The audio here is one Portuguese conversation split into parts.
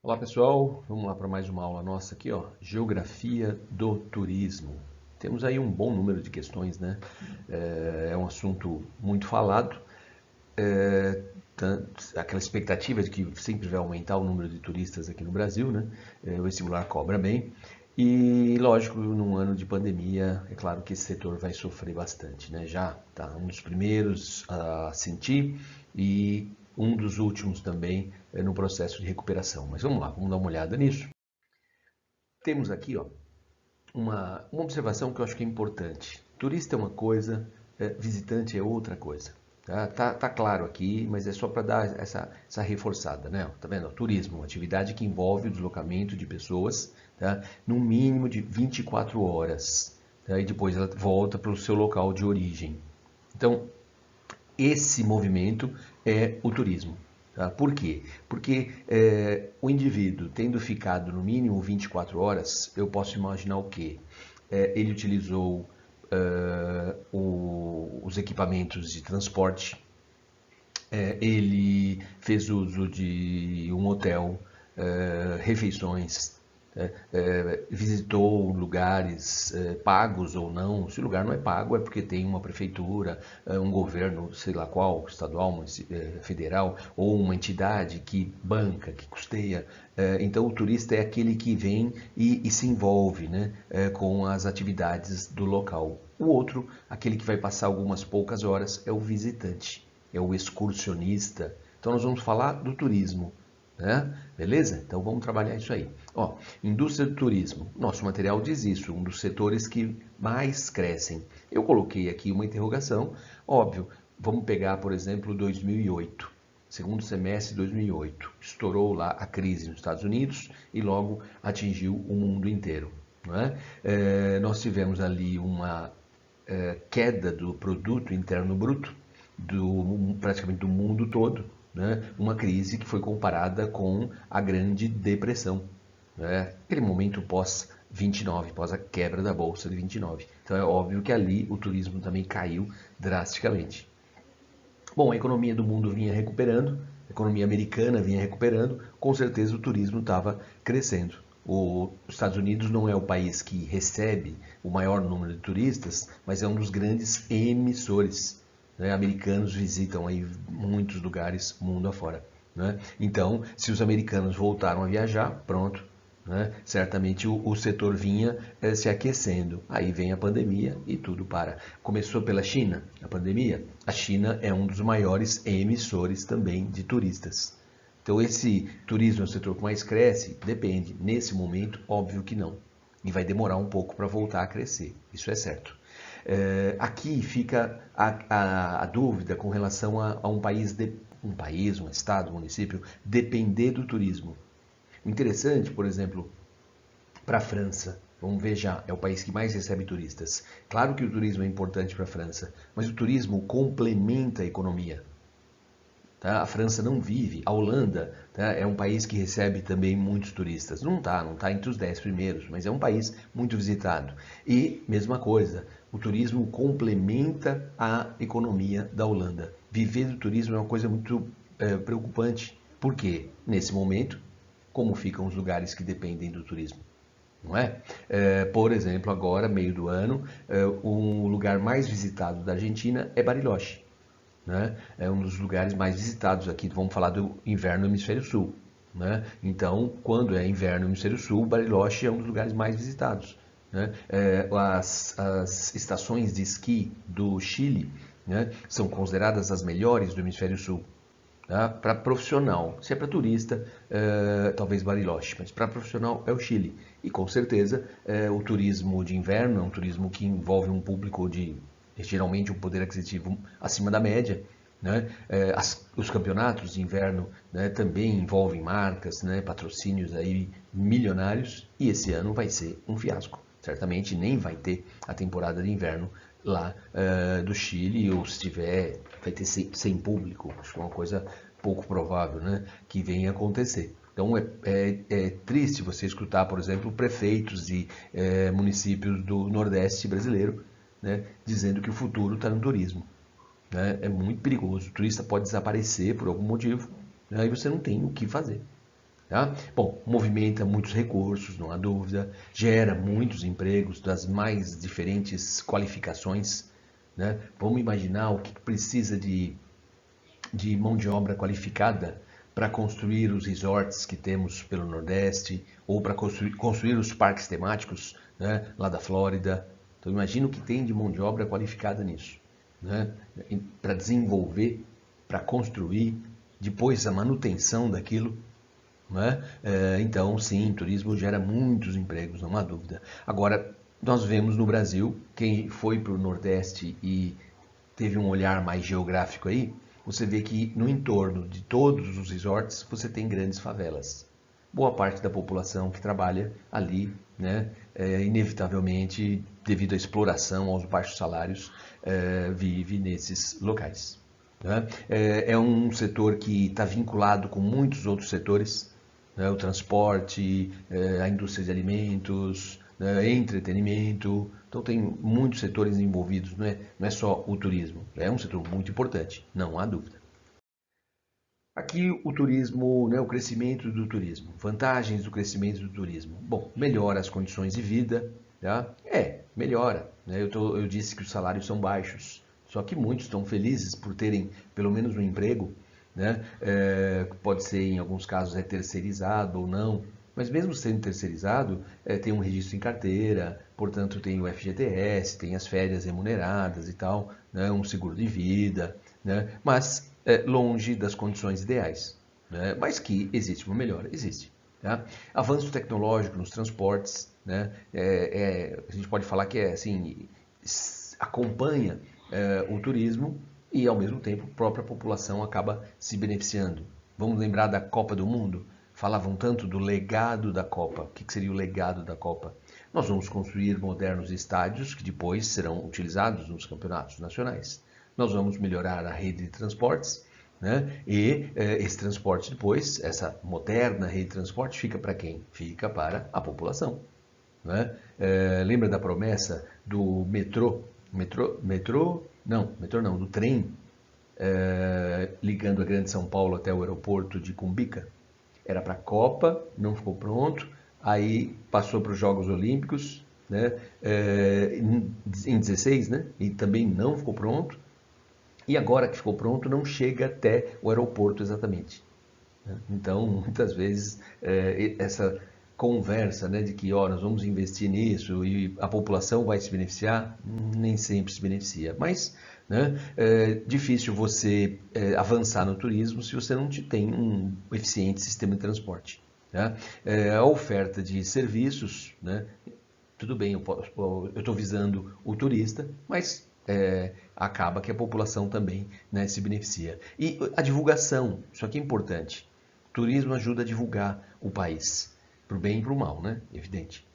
Olá pessoal, vamos lá para mais uma aula nossa aqui, ó, Geografia do Turismo. Temos aí um bom número de questões, né? É um assunto muito falado, aquela expectativa de que sempre vai aumentar o número de turistas aqui no Brasil, né? O vestibular cobra bem. E, lógico, num ano de pandemia, é claro que esse setor vai sofrer bastante, né? Já está um dos primeiros a sentir e um dos últimos também no processo de recuperação. Mas vamos lá, vamos dar uma olhada nisso. Temos aqui, ó, uma observação que eu acho que é importante. Turista é uma coisa, visitante é outra coisa. Tá claro aqui, mas é só para dar essa reforçada, né? Tá vendo? Turismo, uma atividade que envolve o deslocamento de pessoas, tá? No mínimo de 24 horas. Tá? E depois ela volta para o seu local de origem. Então, esse movimento é o turismo. Tá? Por quê? Porque o indivíduo, tendo ficado no mínimo 24 horas, eu posso imaginar o quê? Ele utilizou os equipamentos de transporte, ele fez uso de um hotel, refeições, visitou lugares pagos ou não. Se o lugar não é pago, é porque tem uma prefeitura, um governo, sei lá qual, estadual, federal, ou uma entidade que banca, que custeia. Então, o turista é aquele que vem e se envolve, né, com as atividades do local. O outro, aquele que vai passar algumas poucas horas, é o visitante, é o excursionista. Então, nós vamos falar do turismo. Né? Beleza? Então vamos trabalhar isso aí. Ó, indústria do turismo. Nosso material diz isso, um dos setores que mais crescem. Eu coloquei aqui uma interrogação. Óbvio, vamos pegar, por exemplo, 2008. Segundo semestre de 2008. Estourou lá a crise nos Estados Unidos e logo atingiu o mundo inteiro. Não é? Nós tivemos ali uma queda do produto interno bruto praticamente do mundo todo, né? Uma crise que foi comparada com a Grande Depressão, né? Aquele momento pós 29, pós a quebra da bolsa de 29. Então é óbvio que ali o turismo também caiu drasticamente. Bom, a economia do mundo vinha recuperando, a economia americana vinha recuperando, com certeza o turismo estava crescendo. Os Estados Unidos não é o país que recebe o maior número de turistas, mas é um dos grandes emissores, né? Americanos visitam aí muitos lugares mundo afora, né? Então, se os americanos voltaram a viajar, pronto, né? Certamente o setor vinha se aquecendo. Aí vem a pandemia e tudo para. Começou pela China, a pandemia. A China é um dos maiores emissores também de turistas. Então, esse turismo é o setor que mais cresce? Depende. Nesse momento, óbvio que não. E vai demorar um pouco para voltar a crescer. Isso é certo. Aqui fica a dúvida com relação a um país, um estado, um município, depender do turismo. O interessante, por exemplo, para a França, vamos ver já, é o país que mais recebe turistas. Claro que o turismo é importante para a França, mas o turismo complementa a economia. Tá? A França não vive, a Holanda, tá, é um país que recebe também muitos turistas. Não tá entre os 10 primeiros, mas é um país muito visitado. E, mesma coisa, o turismo complementa a economia da Holanda. Viver do turismo é uma coisa muito preocupante. Por quê? Nesse momento, como ficam os lugares que dependem do turismo? Não é? Por exemplo, agora, meio do ano, o lugar mais visitado da Argentina é Bariloche. Né? É um dos lugares mais visitados aqui. Vamos falar do inverno no hemisfério sul. Né? Então, quando é inverno no hemisfério sul, Bariloche é um dos lugares mais visitados. Né? As estações de esqui do Chile, né, são consideradas as melhores do hemisfério sul. Tá? Para profissional, se é para turista, talvez Bariloche, mas para profissional é o Chile. E com certeza o turismo de inverno é um turismo que envolve um público de geralmente um poder aquisitivo acima da média. Né? Os campeonatos de inverno, né, também envolvem marcas, né, patrocínios aí milionários, e esse ano vai ser um fiasco. Certamente nem vai ter a temporada de inverno lá do Chile, ou se tiver, vai ter sem público. Acho que é uma coisa pouco provável, né, que venha a acontecer. Então é triste você escutar, por exemplo, prefeitos de municípios do Nordeste brasileiro, né, dizendo que o futuro está no turismo. Né? É muito perigoso. O turista pode desaparecer por algum motivo, né, e você não tem o que fazer. Tá? Bom, movimenta muitos recursos, não há dúvida, gera muitos empregos das mais diferentes qualificações, né? Vamos imaginar o que precisa de mão de obra qualificada para construir os resorts que temos pelo Nordeste ou para construir os parques temáticos, né, lá da Flórida. Então imagina o que tem de mão de obra qualificada nisso, né, para desenvolver, para construir, depois a manutenção daquilo. Né? Então, sim, turismo gera muitos empregos, não há dúvida. Agora, nós vemos no Brasil, quem foi para o Nordeste e teve um olhar mais geográfico aí, você vê que no entorno de todos os resorts você tem grandes favelas. Boa parte da população que trabalha ali, né, inevitavelmente, devido à exploração, aos baixos salários, vive nesses locais. Né? É um setor que está vinculado com muitos outros setores, né? O transporte, a indústria de alimentos, né? Entretenimento. Então tem muitos setores envolvidos, não é só o turismo. É um setor muito importante, não há dúvida. Aqui o turismo, né, o crescimento do turismo, vantagens do crescimento do turismo. Bom, melhora as condições de vida, tá? Melhora. Né? Eu disse que os salários são baixos, só que muitos estão felizes por terem pelo menos um emprego, né? Pode ser em alguns casos é terceirizado ou não, mas mesmo sendo terceirizado, tem um registro em carteira, portanto tem o FGTS, tem as férias remuneradas e tal, né? Um seguro de vida, né? Mas longe das condições ideais, né? Mas que existe uma melhora, existe. Tá? Avanço tecnológico nos transportes, né? A gente pode falar que assim, acompanha o turismo e ao mesmo tempo a própria população acaba se beneficiando. Vamos lembrar da Copa do Mundo? Falavam tanto do legado da Copa. O que seria o legado da Copa? Nós vamos construir modernos estádios que depois serão utilizados nos campeonatos nacionais. Nós vamos melhorar a rede de transportes, né? E esse transporte depois, essa moderna rede de transporte, fica para quem? Fica para a população. Né? Lembra da promessa do metrô? Metrô não, do trem ligando a Grande São Paulo até o aeroporto de Cumbica? Era para a Copa, não ficou pronto, aí passou para os Jogos Olímpicos, né? Em 16, né? E também não ficou pronto. E agora que ficou pronto, não chega até o aeroporto exatamente. Né? Então, muitas vezes, essa conversa, né, de que nós vamos investir nisso e a população vai se beneficiar, nem sempre se beneficia. Mas, né, é difícil você avançar no turismo se você não tem um eficiente sistema de transporte. Né? A oferta de serviços, né, tudo bem, eu estou visando o turista, mas acaba que a população também, né, se beneficia. E a divulgação, isso aqui é importante. O turismo ajuda a divulgar o país, para o bem e para o mal, né? Evidente.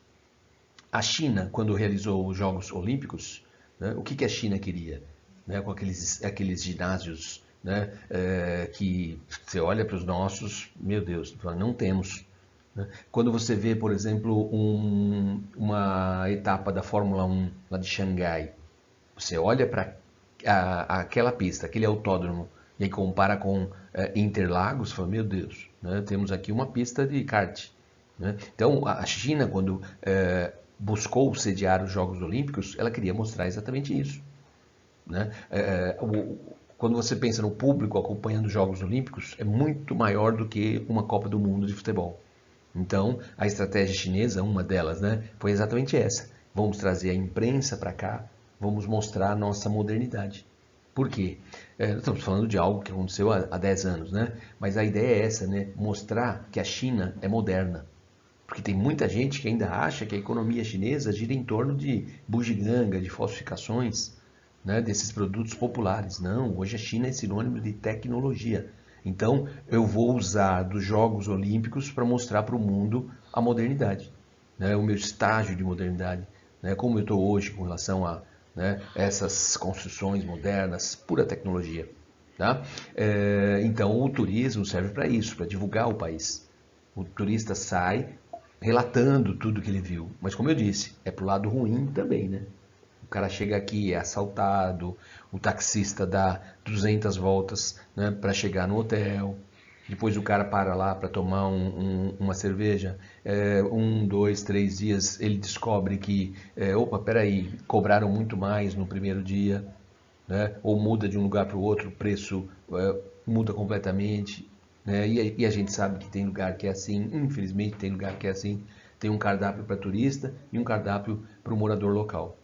A China, quando realizou os Jogos Olímpicos, né, o que a China queria? Né, com aqueles ginásios, né, que você olha para os nossos, meu Deus, não temos. Né? Quando você vê, por exemplo, uma etapa da Fórmula 1 lá de Xangai, você olha para aquela pista, aquele autódromo, e aí compara com Interlagos, fala, meu Deus, né, temos aqui uma pista de kart. Né? Então, a China, quando buscou sediar os Jogos Olímpicos, ela queria mostrar exatamente isso. Né? Quando você pensa no público acompanhando os Jogos Olímpicos, é muito maior do que uma Copa do Mundo de futebol. Então, a estratégia chinesa, uma delas, né, foi exatamente essa. Vamos trazer a imprensa para cá, vamos mostrar a nossa modernidade. Por quê? Estamos falando de algo que aconteceu há 10 anos, né? Mas a ideia é essa, né? Mostrar que a China é moderna. Porque tem muita gente que ainda acha que a economia chinesa gira em torno de bugiganga, de falsificações, né, desses produtos populares. Não, hoje a China é sinônimo de tecnologia. Então, eu vou usar dos Jogos Olímpicos para mostrar para o mundo a modernidade, né, o meu estágio de modernidade, né, como eu estou hoje com relação a, né, essas construções modernas, pura tecnologia. Tá? Então, o turismo serve para isso, para divulgar o país. O turista sai relatando tudo que ele viu, mas como eu disse, é para o lado ruim também, né? O cara chega aqui, é assaltado, o taxista dá 200 voltas, né, para chegar no hotel. depois o cara para lá para tomar uma cerveja, 1, 2, 3 dias ele descobre que, opa, peraí, cobraram muito mais no primeiro dia, né? Ou muda de um lugar para o outro, o preço muda completamente, né? E a gente sabe que tem lugar que é assim, infelizmente tem lugar que é assim, tem um cardápio para turista e um cardápio para o morador local,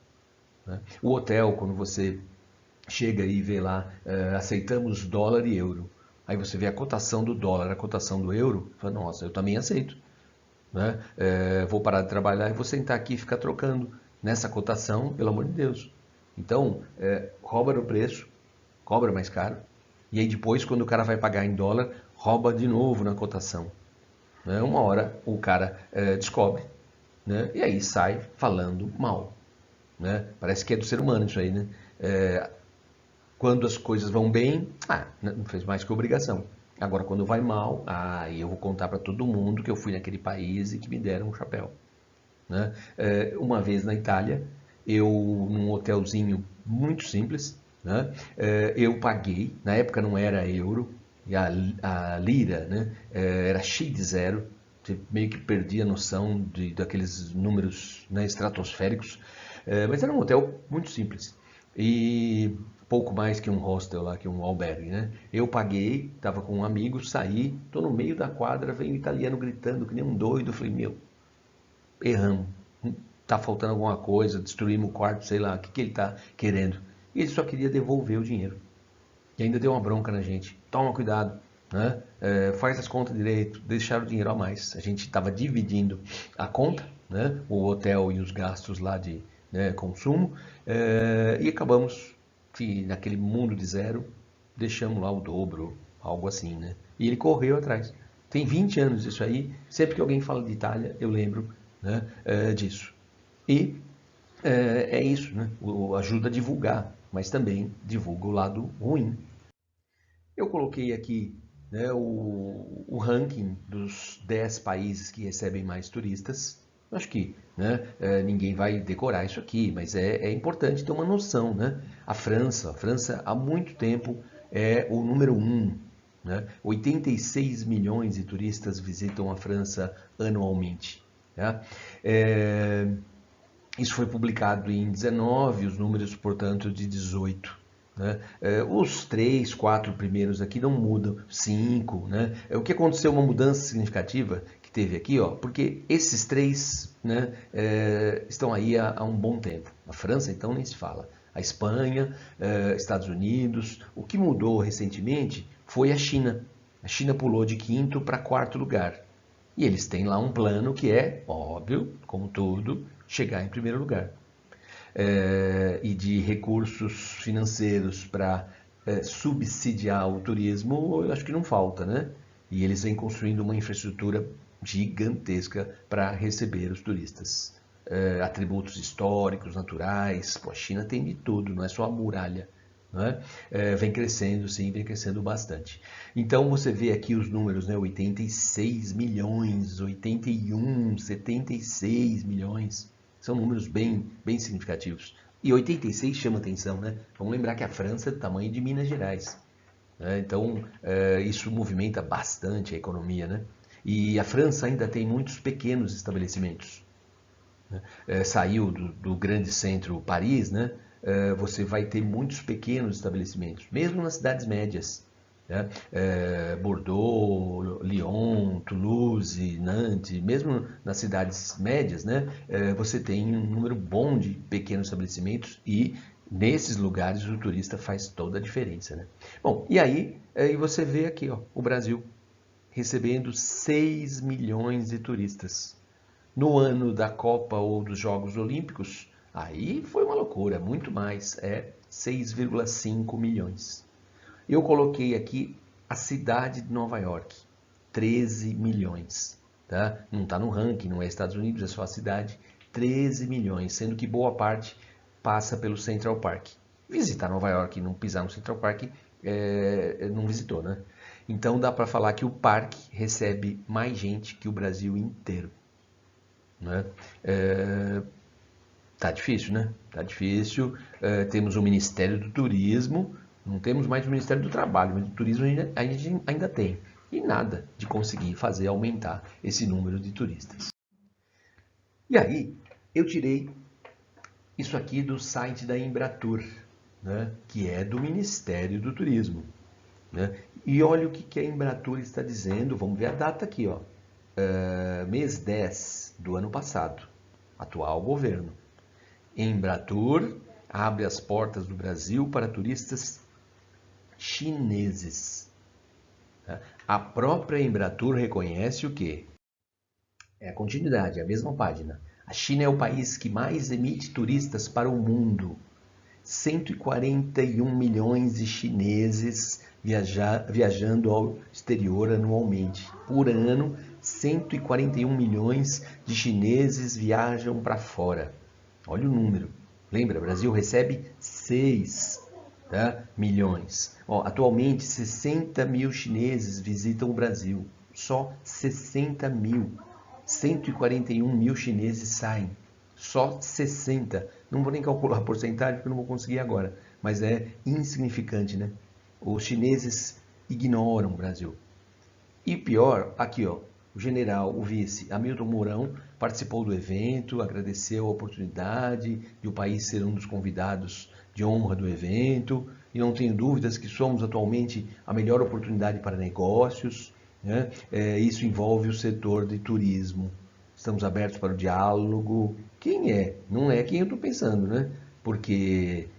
né? O hotel, quando você chega e vê lá, aceitamos dólar e euro. Aí você vê a cotação do dólar, a cotação do euro, fala, nossa, eu também aceito, né? Vou parar de trabalhar e vou sentar aqui e ficar trocando nessa cotação, pelo amor de Deus. Então, rouba no preço, cobra mais caro, e aí depois, quando o cara vai pagar em dólar, rouba de novo na cotação, né? Uma hora o cara descobre, né? E aí sai falando mal, né? Parece que é do ser humano isso aí, né? Quando as coisas vão bem, não fez mais que obrigação. Agora, quando vai mal, eu vou contar para todo mundo que eu fui naquele país e que me deram um chapéu, né? Uma vez na Itália, num hotelzinho muito simples, né? Eu paguei, na época não era euro, e a lira, né? Era cheio de zero, você meio que perdia a noção daqueles números, né, estratosféricos, mas era um hotel muito simples. E pouco mais que um hostel lá, que um albergue, né? Eu paguei, estava com um amigo, saí, tô no meio da quadra, vem um italiano gritando que nem um doido, eu falei, meu, erramos, tá faltando alguma coisa, destruímos o quarto, sei lá, o que que ele tá querendo? E ele só queria devolver o dinheiro. E ainda deu uma bronca na gente. Toma cuidado, né? Faz as contas direito, deixar o dinheiro a mais. A gente estava dividindo a conta, né? O hotel e os gastos lá de, né, consumo, e acabamos que naquele mundo de zero deixamos lá o dobro, algo assim, né? E ele correu atrás. Tem 20 anos isso aí. Sempre que alguém fala de Itália, eu lembro, né, disso. E é isso, né? Ajuda a divulgar, mas também divulga o lado ruim. Eu coloquei aqui, né, o ranking dos 10 países que recebem mais turistas. Acho que, né, ninguém vai decorar isso aqui, mas é importante ter uma noção, né? A França há muito tempo é o número um, né? 86 milhões de turistas visitam a França anualmente, né? Isso foi publicado em 19, os números, portanto, de 18. Né? Os 3, 4 primeiros aqui não mudam, 5. Né? O que aconteceu, uma mudança significativa que teve aqui, ó, porque esses três, né, estão aí há um bom tempo. A França, então, nem se fala. A Espanha, Estados Unidos. O que mudou recentemente foi a China. A China pulou de quinto para quarto lugar. E eles têm lá um plano que é, óbvio, como tudo, chegar em primeiro lugar. E de recursos financeiros para subsidiar o turismo, eu acho que não falta, né? E eles vêm construindo uma infraestrutura gigantesca para receber os turistas. Atributos históricos, naturais, pô, a China tem de tudo, não é só a muralha. Né? Vem crescendo, sim, vem crescendo bastante. Então você vê aqui os números, né? 86 milhões, 81, 76 milhões. São números bem significativos. E 86 chama atenção, né? Vamos lembrar que a França é do tamanho de Minas Gerais, né? Então isso movimenta bastante a economia, né? E a França ainda tem muitos pequenos estabelecimentos, né? Saiu do grande centro Paris, né? Você vai ter muitos pequenos estabelecimentos, mesmo nas cidades médias, né? Bordeaux, Lyon, Toulouse, Nantes, mesmo nas cidades médias, né? Você tem um número bom de pequenos estabelecimentos e nesses lugares o turista faz toda a diferença, né? Bom, e aí você vê aqui, ó, o Brasil recebendo 6 milhões de turistas. No ano da Copa ou dos Jogos Olímpicos, aí foi uma loucura, muito mais, 6,5 milhões. Eu coloquei aqui a cidade de Nova York, 13 milhões. Tá? Não está no ranking, não é Estados Unidos, é só a cidade, 13 milhões, sendo que boa parte passa pelo Central Park. Visitar Nova York e não pisar no Central Park, não visitou, né? Então dá para falar que o parque recebe mais gente que o Brasil inteiro. Né? Tá difícil, né? Tá difícil. Temos o Ministério do Turismo, não temos mais o Ministério do Trabalho, mas o turismo a gente ainda tem. e nada de conseguir fazer aumentar esse número de turistas. E aí, eu tirei isso aqui do site da Embratur, né, que é do Ministério do Turismo. Né? E olha o que a Embratur está dizendo, vamos ver a data aqui, ó. Mês 10 do ano passado, atual governo. Embratur abre as portas do Brasil para turistas chineses. A própria Embratur reconhece o quê? É a continuidade, é a mesma página. A China é o país que mais emite turistas para o mundo. 141 milhões de chineses viajando ao exterior anualmente. Por ano, 141 milhões de chineses viajam para fora. Olha o número. Lembra, o Brasil recebe 6 milhões. Atualmente, 60 mil chineses visitam o Brasil. Só 60 mil. 141 mil chineses saem. Só 60. Não vou nem calcular a porcentagem porque não vou conseguir agora. Mas é insignificante, né? Os chineses ignoram o Brasil. E pior, aqui ó, o general, o vice, Hamilton Mourão, participou do evento, agradeceu a oportunidade de o país ser um dos convidados de honra do evento. E não tenho dúvidas que somos atualmente a melhor oportunidade para negócios. Né? Isso envolve o setor de turismo. Estamos abertos para o diálogo. Quem é? Não é quem eu estou pensando, né? Porque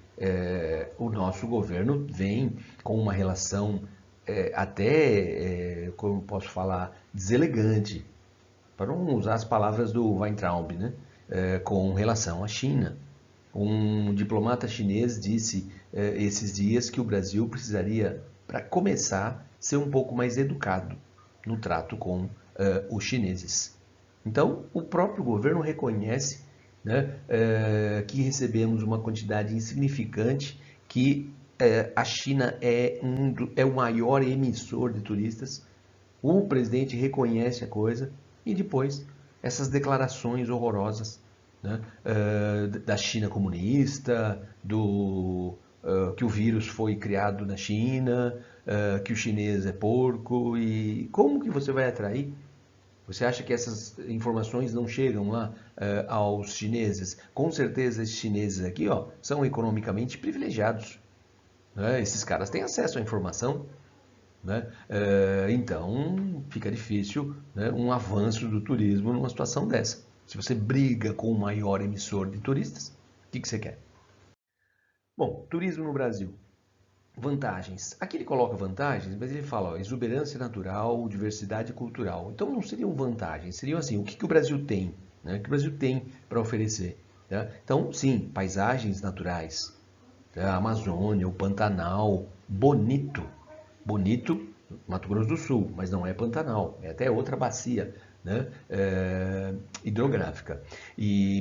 o nosso governo vem com uma relação como posso falar, deselegante, para não usar as palavras do Weintraub, né? Com relação à China. Um diplomata chinês disse esses dias que o Brasil precisaria, para começar, ser um pouco mais educado no trato com os chineses. Então, o próprio governo reconhece, né, que recebemos uma quantidade insignificante, que a China é o maior emissor de turistas. O presidente reconhece a coisa e depois essas declarações horrorosas, né, da China comunista, que o vírus foi criado na China, que o chinês é porco. E como que você vai atrair? Você acha que essas informações não chegam lá aos chineses? Com certeza esses chineses aqui são economicamente privilegiados. Né? Esses caras têm acesso à informação. Né? Então fica difícil, né, um avanço do turismo numa situação dessa. Se você briga com o maior emissor de turistas, o que você quer? Bom, turismo no Brasil. Vantagens. Aqui ele coloca vantagens, mas ele fala exuberância natural, diversidade cultural. Então não seriam vantagens, seriam assim, o que o Brasil tem, né? O que o Brasil tem para oferecer. Tá? Então, sim, paisagens naturais, tá? A Amazônia, o Pantanal, bonito. Bonito, Mato Grosso do Sul, mas não é Pantanal, é até outra bacia, né? Hidrográfica.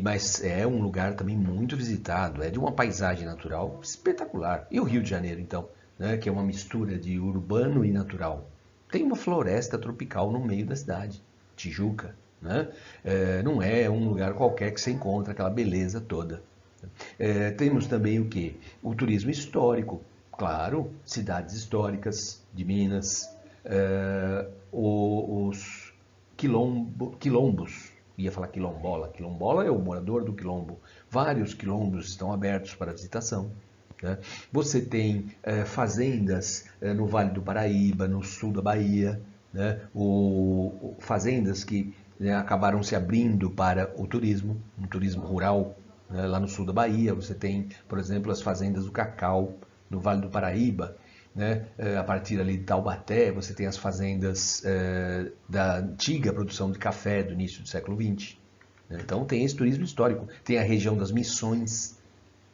Mas é um lugar também muito visitado, é de uma paisagem natural espetacular. E o Rio de Janeiro, então, né? Que é uma mistura de urbano e natural. Tem uma floresta tropical no meio da cidade, Tijuca. Né? Não é um lugar qualquer que você encontra aquela beleza toda. Temos também o quê? O turismo histórico. Claro, cidades históricas de Minas, os quilombos, ia falar quilombola, quilombola é o morador do quilombo. Vários quilombos estão abertos para visitação. Né? Você tem fazendas no Vale do Paraíba, no sul da Bahia, né? Fazendas que acabaram se abrindo para o turismo, um turismo rural. Lá no sul da Bahia, você tem, por exemplo, as fazendas do cacau, no Vale do Paraíba, né? A partir ali de Taubaté, você tem as fazendas da antiga produção de café do início do século XX. Né? Então tem esse turismo histórico. Tem a região das Missões,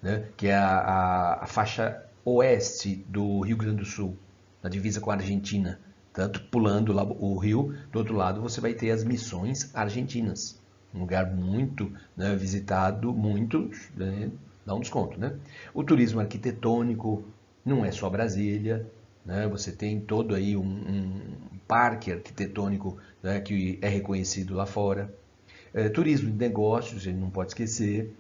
né? Que é a faixa oeste do Rio Grande do Sul, na divisa com a Argentina. Tanto pulando lá o rio, do outro lado você vai ter as Missões Argentinas. Um lugar muito, né, visitado, muito, né, dá um desconto, né? O turismo arquitetônico não é só Brasília, né? Você tem todo aí um parque arquitetônico, né, que é reconhecido lá fora. Turismo de negócios, a gente não pode esquecer.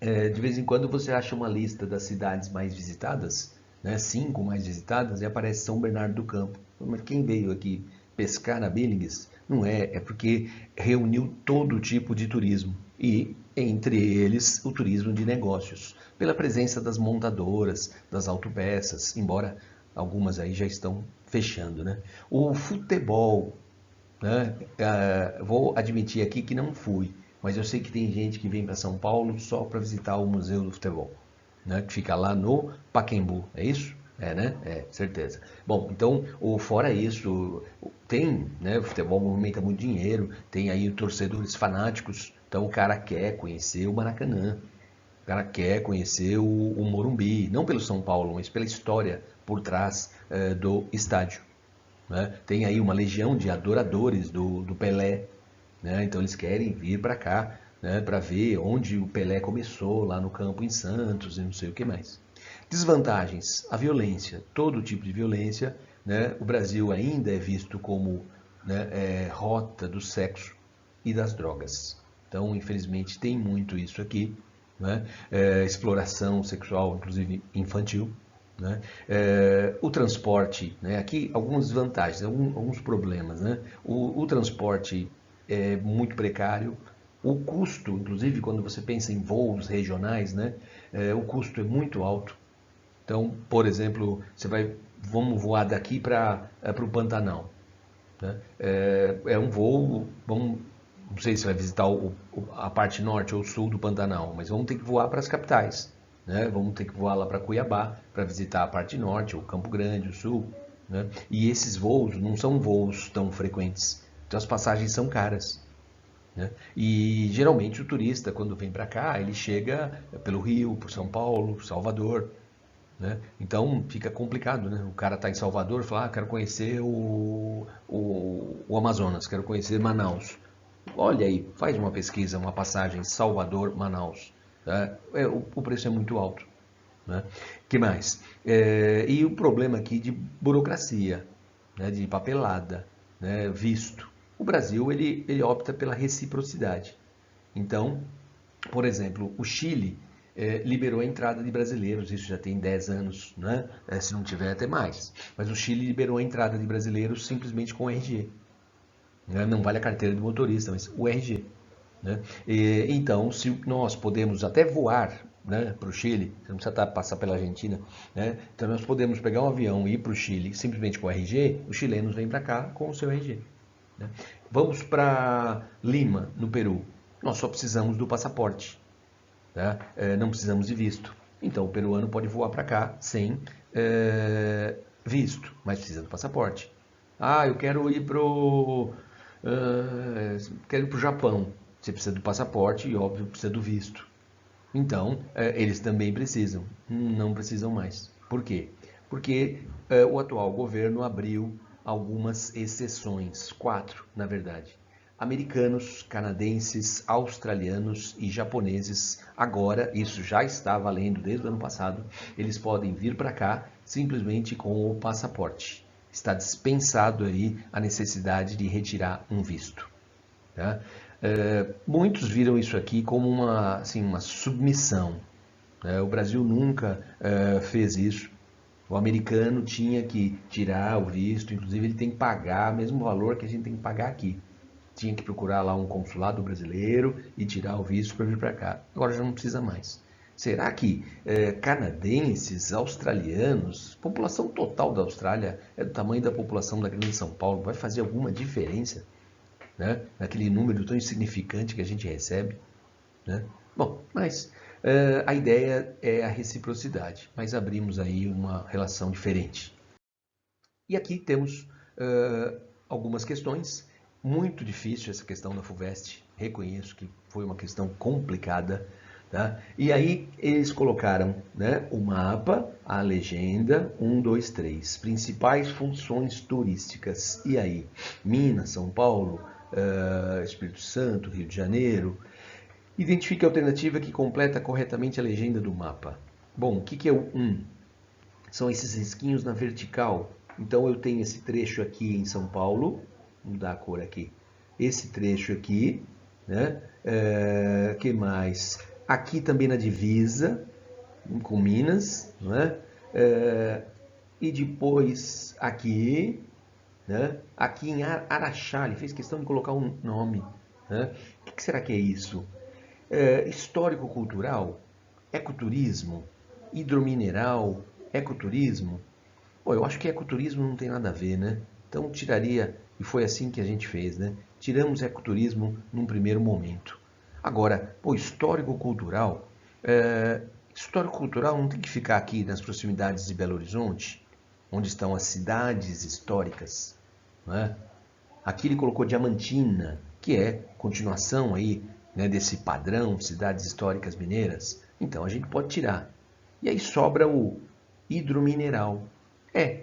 De vez em quando você acha uma lista das cidades mais visitadas, né, 5 mais visitadas, e aparece São Bernardo do Campo. Mas quem veio aqui pescar na Billings? Não é porque reuniu todo tipo de turismo, e entre eles o turismo de negócios, pela presença das montadoras, das autopeças, embora algumas aí já estão fechando, né? O futebol, né? Vou admitir aqui que não fui, mas eu sei que tem gente que vem para São Paulo só para visitar o Museu do Futebol, né? Que fica lá no Pacaembu, é isso? É, né? É, certeza. Bom, então, fora isso, tem, né? O futebol movimenta muito dinheiro, tem aí torcedores fanáticos, então o cara quer conhecer o Maracanã, o cara quer conhecer o Morumbi, não pelo São Paulo, mas pela história por trás do estádio, né? Tem aí uma legião de adoradores do Pelé, né? Então eles querem vir para cá, né? Para ver onde o Pelé começou, lá no campo em Santos e não sei o que mais. Desvantagens, a violência, todo tipo de violência, né? O Brasil ainda é visto como, né, rota do sexo e das drogas. Então, infelizmente, tem muito isso aqui, né? Exploração sexual, inclusive infantil, né? O transporte, né? Aqui algumas vantagens, alguns problemas, né? O transporte é muito precário, o custo, inclusive quando você pensa em voos regionais, né? O custo é muito alto. Então, por exemplo, vamos voar daqui para o Pantanal, né? É um voo, não sei se vai visitar a parte norte ou sul do Pantanal, mas vamos ter que voar para as capitais, né? Vamos ter que voar lá para Cuiabá para visitar a parte norte, ou Campo Grande, o sul, né? E esses voos não são voos tão frequentes, então as passagens são caras, né? E geralmente o turista, quando vem para cá, ele chega pelo Rio, por São Paulo, Salvador, né? Então fica complicado, né? O cara está em Salvador e fala, quero conhecer o Amazonas, quero conhecer Manaus. Olha aí, faz uma pesquisa, uma passagem Salvador-Manaus. Tá? O preço é muito alto. Né? Que mais? E o problema aqui de burocracia, né? De papelada, né? Visto. O Brasil ele opta pela reciprocidade. Então, por exemplo, o Chile liberou a entrada de brasileiros, isso já tem 10 anos, né? Se não tiver até mais. Mas o Chile liberou a entrada de brasileiros simplesmente com o RG. Né? Não vale a carteira de motorista, mas o RG. Né? Então, se nós podemos até voar, né, para o Chile, você não precisa passar pela Argentina, né? Então nós podemos pegar um avião e ir para o Chile simplesmente com o RG, os chilenos vêm para cá com o seu RG. Né? Vamos para Lima, no Peru. Nós só precisamos do passaporte. Tá? Não precisamos de visto. Então o peruano pode voar para cá sem visto, mas precisa do passaporte. Eu quero ir quero ir para o Japão. Você precisa do passaporte e, óbvio, precisa do visto. Então, eles também precisam. Não precisam mais. Por quê? Porque o atual governo abriu algumas exceções. 4, na verdade. Americanos, canadenses, australianos e japoneses, agora, isso já está valendo desde o ano passado, eles podem vir para cá simplesmente com o passaporte. Está dispensado aí a necessidade de retirar um visto. Tá? Muitos viram isso aqui como uma submissão. Né? O Brasil nunca fez isso. O americano tinha que tirar o visto, inclusive ele tem que pagar o mesmo valor que a gente tem que pagar aqui. Tinha que procurar lá um consulado brasileiro e tirar o visto para vir para cá. Agora já não precisa mais. Será que canadenses, australianos, população total da Austrália é do tamanho da população da Grande São Paulo, vai fazer alguma diferença? Né? Naquele número tão insignificante que a gente recebe, né? Bom, mas a ideia é a reciprocidade, mas abrimos aí uma relação diferente. E aqui temos algumas questões. Muito difícil essa questão da FUVEST, reconheço que foi uma questão complicada. Tá? E aí eles colocaram, né, o mapa, a legenda, 1, 2, 3, principais funções turísticas. E aí, Minas, São Paulo, Espírito Santo, Rio de Janeiro. Identifique a alternativa que completa corretamente a legenda do mapa. Bom, o que é o 1? São esses risquinhos na vertical. Então eu tenho esse trecho aqui em São Paulo, vou mudar a cor aqui. Esse trecho aqui, né? Que mais? Aqui também na divisa com Minas, né? E depois aqui, né? Aqui em Araxá, ele fez questão de colocar um nome. Né? O que será que é isso? Histórico-cultural, ecoturismo, hidromineral, ecoturismo. Pô, eu acho que ecoturismo não tem nada a ver, né? Então tiraria, e foi assim que a gente fez, né? Tiramos ecoturismo num primeiro momento. Agora, pô, histórico-cultural, histórico-cultural não tem que ficar aqui nas proximidades de Belo Horizonte, onde estão as cidades históricas, né? Aqui ele colocou Diamantina, que é continuação aí, né, desse padrão cidades históricas mineiras. Então a gente pode tirar. E aí sobra o hidromineral.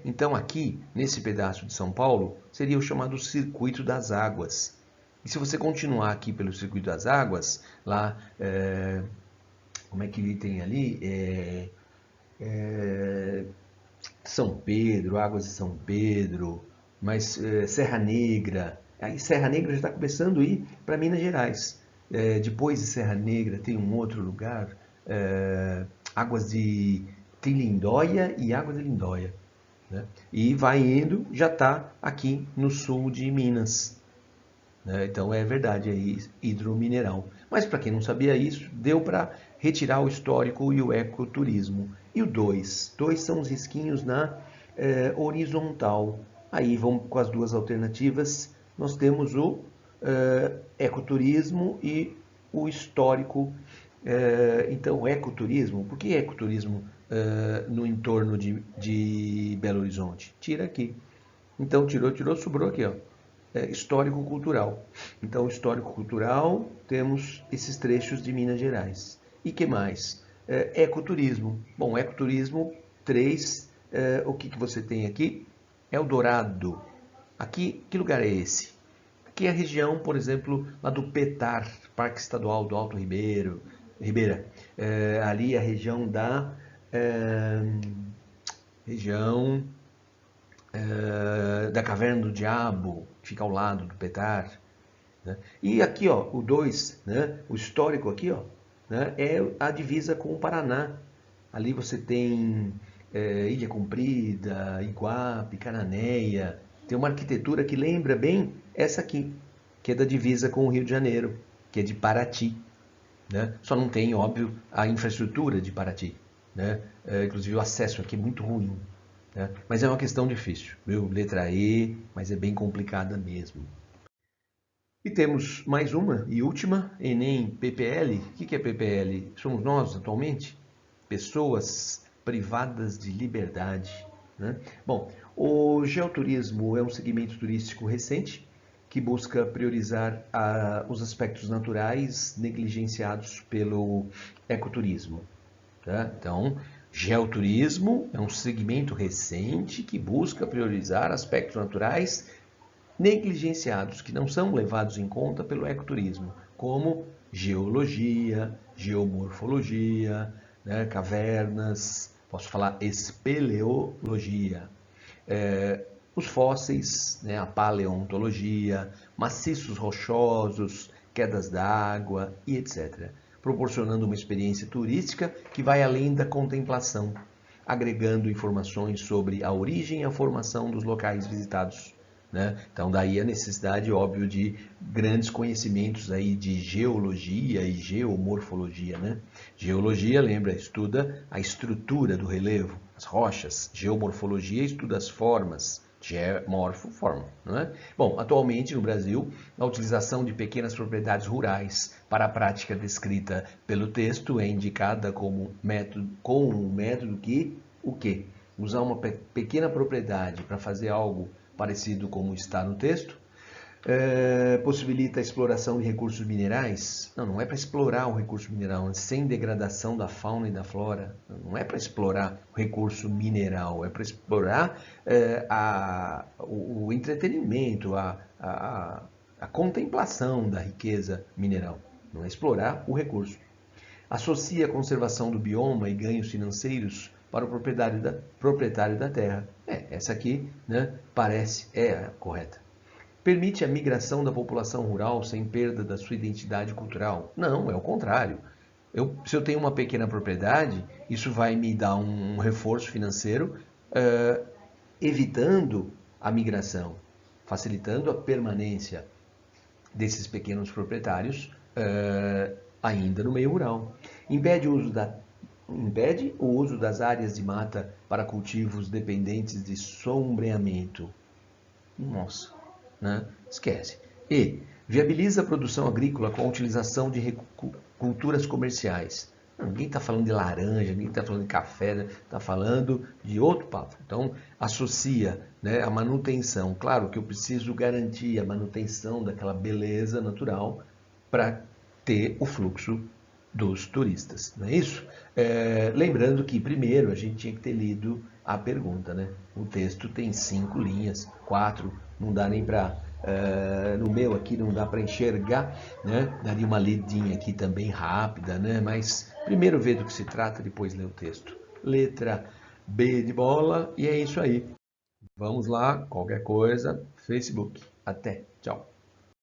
Então aqui, nesse pedaço de São Paulo, seria o chamado Circuito das Águas. E se você continuar aqui pelo Circuito das Águas, lá, como é que ele tem ali? São Pedro, Águas de São Pedro, mas Serra Negra. Aí Serra Negra já está começando a ir para Minas Gerais. Depois de Serra Negra tem um outro lugar, Águas de tem Lindóia e Água de Lindóia. Né? E vai indo, já está aqui no sul de Minas. Né? Então é verdade, é hidromineral. Mas para quem não sabia isso, deu para retirar o histórico e o ecoturismo. E o 2? 2 são os risquinhos na horizontal. Aí vamos com as duas alternativas. Nós temos o ecoturismo e o histórico. Então, ecoturismo, por que ecoturismo no entorno de Belo Horizonte? Tira aqui. Então, tirou, sobrou aqui, ó. Histórico-cultural. Então, histórico-cultural, temos esses trechos de Minas Gerais. E que mais? Ecoturismo. Bom, ecoturismo 3, o que você tem aqui? Eldorado. Aqui, que lugar é esse? Aqui é a região, por exemplo, lá do Petar, Parque Estadual do Alto Ribeira. Ali é a região região da Caverna do Diabo, que fica ao lado do Petar. Né? E aqui, ó, o 2, né? O histórico aqui, ó, né? É a divisa com o Paraná. Ali você tem Ilha Comprida, Iguape, Cananéia. Tem uma arquitetura que lembra bem essa aqui, que é da divisa com o Rio de Janeiro, que é de Paraty. Né? Só não tem, óbvio, a infraestrutura de Paraty. Né? Inclusive o acesso aqui é muito ruim. Né? Mas é uma questão difícil, viu? Letra E, mas é bem complicada mesmo. E temos mais uma e última, Enem PPL. O que é PPL? Somos nós atualmente? Pessoas privadas de liberdade. Né? Bom, o geoturismo é um segmento turístico recente que busca priorizar os aspectos naturais negligenciados pelo ecoturismo. Tá? Então, geoturismo é um segmento recente que busca priorizar aspectos naturais negligenciados, que não são levados em conta pelo ecoturismo, como geologia, geomorfologia, né, cavernas, posso falar espeleologia, os fósseis, né, a paleontologia, maciços rochosos, quedas d'água e etc., proporcionando uma experiência turística que vai além da contemplação, agregando informações sobre a origem e a formação dos locais visitados. Né? Então daí a necessidade, óbvio, de grandes conhecimentos aí de geologia e geomorfologia. Né? Geologia, lembra, estuda a estrutura do relevo, as rochas. Geomorfologia estuda as formas. Geomorfo, forma. Né? Bom, atualmente no Brasil, a utilização de pequenas propriedades rurais para a prática descrita pelo texto é indicada como um método que, o quê? Usar uma pequena propriedade para fazer algo parecido como está no texto, possibilita a exploração de recursos minerais. Não é para explorar o recurso mineral, sem degradação da fauna e da flora. Não é para explorar o recurso mineral, é para explorar o entretenimento, a contemplação da riqueza mineral. Não é explorar o recurso. Associa a conservação do bioma e ganhos financeiros para o proprietário da terra. Essa aqui, né, parece a correta. Permite a migração da população rural sem perda da sua identidade cultural? Não, é o contrário. Se eu tenho uma pequena propriedade, isso vai me dar um reforço financeiro, evitando a migração, facilitando a permanência desses pequenos proprietários ainda no meio rural. Impede o uso das áreas de mata para cultivos dependentes de sombreamento. Nossa, né? Esquece. E viabiliza a produção agrícola com a utilização de culturas comerciais. Ninguém está falando de laranja, ninguém está falando de café, está falando de outro papo. Então, associa, né, a manutenção. Claro que eu preciso garantir a manutenção daquela beleza natural para ter o fluxo dos turistas, não é isso? Lembrando que primeiro a gente tinha que ter lido a pergunta, né? O texto tem 5 linhas, 4, não dá nem para... no meu aqui não dá para enxergar, né? Daria uma lidinha aqui também rápida, né? Mas primeiro vê do que se trata, depois lê o texto. Letra B de bola, e é isso aí. Vamos lá, qualquer coisa, Facebook. Até, tchau.